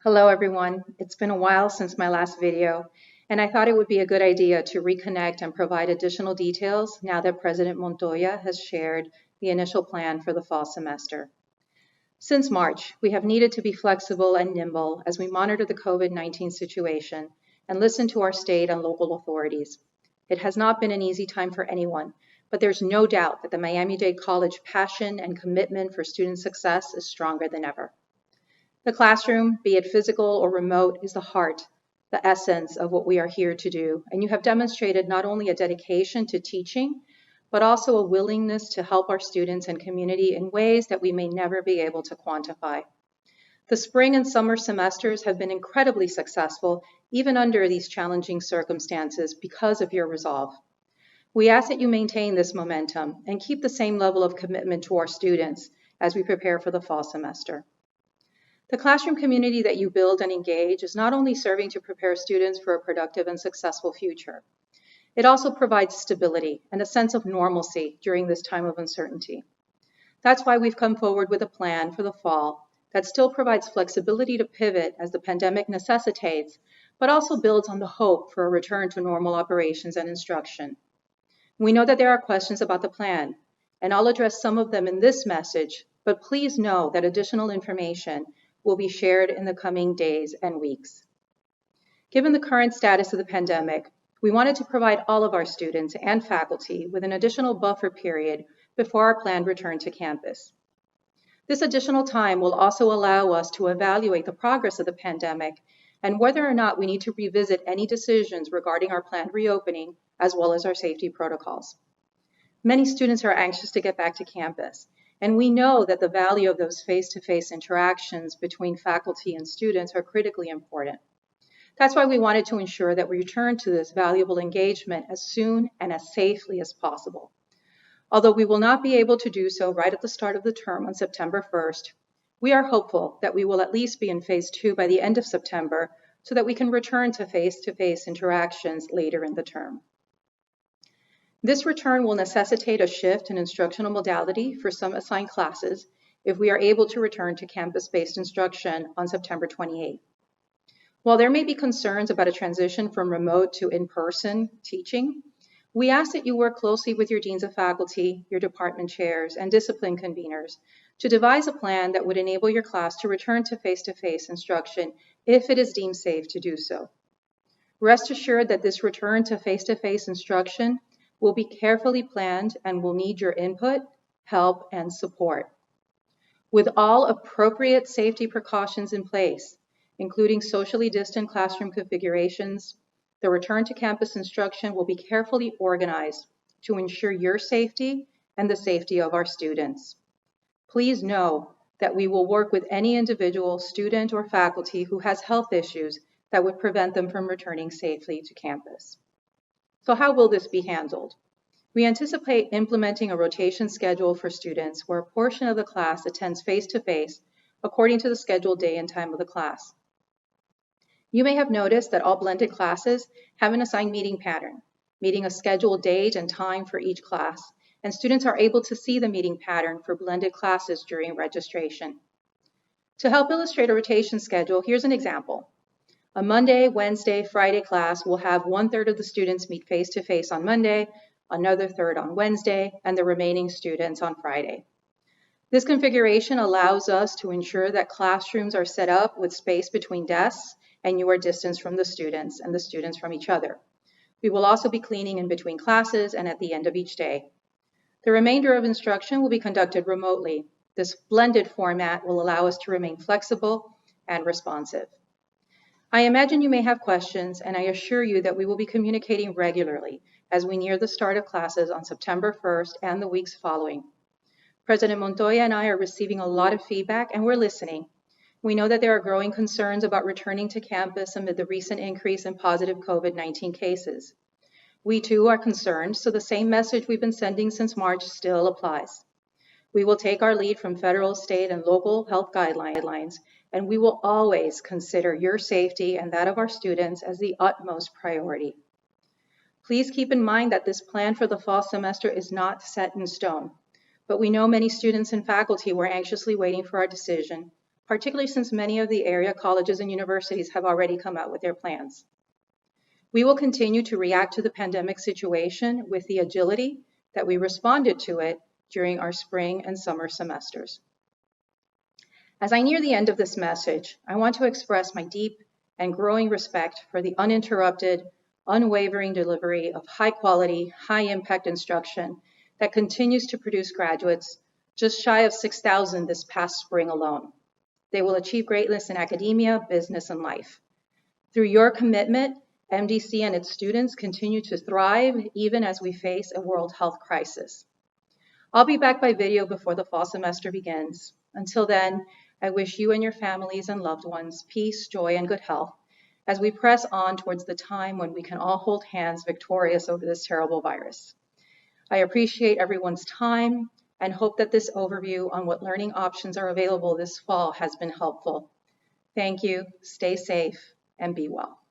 Hello everyone. It's been a while since my last video, and I thought it would be a good idea to reconnect and provide additional details now that President Montoya has shared the initial plan for the fall semester. Since March, we have needed to be flexible and nimble as we monitor the COVID-19 situation and listen to our state and local authorities. It has not been an easy time for anyone, but there's no doubt that the Miami-Dade College passion and commitment for student success is stronger than ever. The classroom, be it physical or remote, is the heart, the essence of what we are here to do, and you have demonstrated not only a dedication to teaching, but also a willingness to help our students and community in ways that we may never be able to quantify. The spring and summer semesters have been incredibly successful, even under these challenging circumstances, because of your resolve. We ask that you maintain this momentum and keep the same level of commitment to our students as we prepare for the fall semester. The classroom community that you build and engage is not only serving to prepare students for a productive and successful future, it also provides stability and a sense of normalcy during this time of uncertainty. That's why we've come forward with a plan for the fall that still provides flexibility to pivot as the pandemic necessitates, but also builds on the hope for a return to normal operations and instruction. We know that there are questions about the plan, and I'll address some of them in this message, but please know that additional information will be shared in the coming days and weeks. Given the current status of the pandemic, we wanted to provide all of our students and faculty with an additional buffer period before our planned return to campus. This additional time will also allow us to evaluate the progress of the pandemic and whether or not we need to revisit any decisions regarding our planned reopening as well as our safety protocols. Many students are anxious to get back to campus, and we know that the value of those face-to-face interactions between faculty and students are critically important. That's why we wanted to ensure that we return to this valuable engagement as soon and as safely as possible. Although we will not be able to do so right at the start of the term on September 1st, we are hopeful that we will at least be in phase 2 by the end of September so that we can return to face-to-face interactions later in the term. This return will necessitate a shift in instructional modality for some assigned classes if we are able to return to campus-based instruction on September 28. While there may be concerns about a transition from remote to in-person teaching, we ask that you work closely with your deans of faculty, your department chairs, and discipline conveners to devise a plan that would enable your class to return to face-to-face instruction if it is deemed safe to do so. Rest assured that this return to face-to-face instruction will be carefully planned and will need your input, help, and support. With all appropriate safety precautions in place, including socially distant classroom configurations, the return to campus instruction will be carefully organized to ensure your safety and the safety of our students. Please know that we will work with any individual, student, or faculty who has health issues that would prevent them from returning safely to campus. So how will this be handled? We anticipate implementing a rotation schedule for students where a portion of the class attends face-to-face according to the scheduled day and time of the class. You may have noticed that all blended classes have an assigned meeting pattern, meeting a scheduled date and time for each class, and students are able to see the meeting pattern for blended classes during registration. To help illustrate a rotation schedule, here's an example. A Monday, Wednesday, Friday class will have 1/3 of the students meet face-to-face on Monday, another third on Wednesday, and the remaining students on Friday. This configuration allows us to ensure that classrooms are set up with space between desks and you are distanced from the students and the students from each other. We will also be cleaning in between classes and at the end of each day. The remainder of instruction will be conducted remotely. This blended format will allow us to remain flexible and responsive. I imagine you may have questions, and I assure you that we will be communicating regularly as we near the start of classes on September 1st and the weeks following. President Montoya and I are receiving a lot of feedback, and we're listening. We know that there are growing concerns about returning to campus amid the recent increase in positive COVID-19 cases. We too are concerned, so the same message we've been sending since March still applies. We will take our lead from federal, state, and local health guidelines, and we will always consider your safety and that of our students as the utmost priority. Please keep in mind that this plan for the fall semester is not set in stone, but we know many students and faculty were anxiously waiting for our decision, particularly since many of the area colleges and universities have already come out with their plans. We will continue to react to the pandemic situation with the agility that we responded to it during our spring and summer semesters. As I near the end of this message, I want to express my deep and growing respect for the uninterrupted, unwavering delivery of high-quality, high-impact instruction that continues to produce graduates just shy of 6,000 this past spring alone. They will achieve greatness in academia, business, and life. Through your commitment, MDC and its students continue to thrive even as we face a world health crisis. I'll be back by video before the fall semester begins. Until then, I wish you and your families and loved ones peace, joy, and good health as we press on towards the time when we can all hold hands victorious over this terrible virus. I appreciate everyone's time and hope that this overview on what learning options are available this fall has been helpful. Thank you, stay safe, and be well.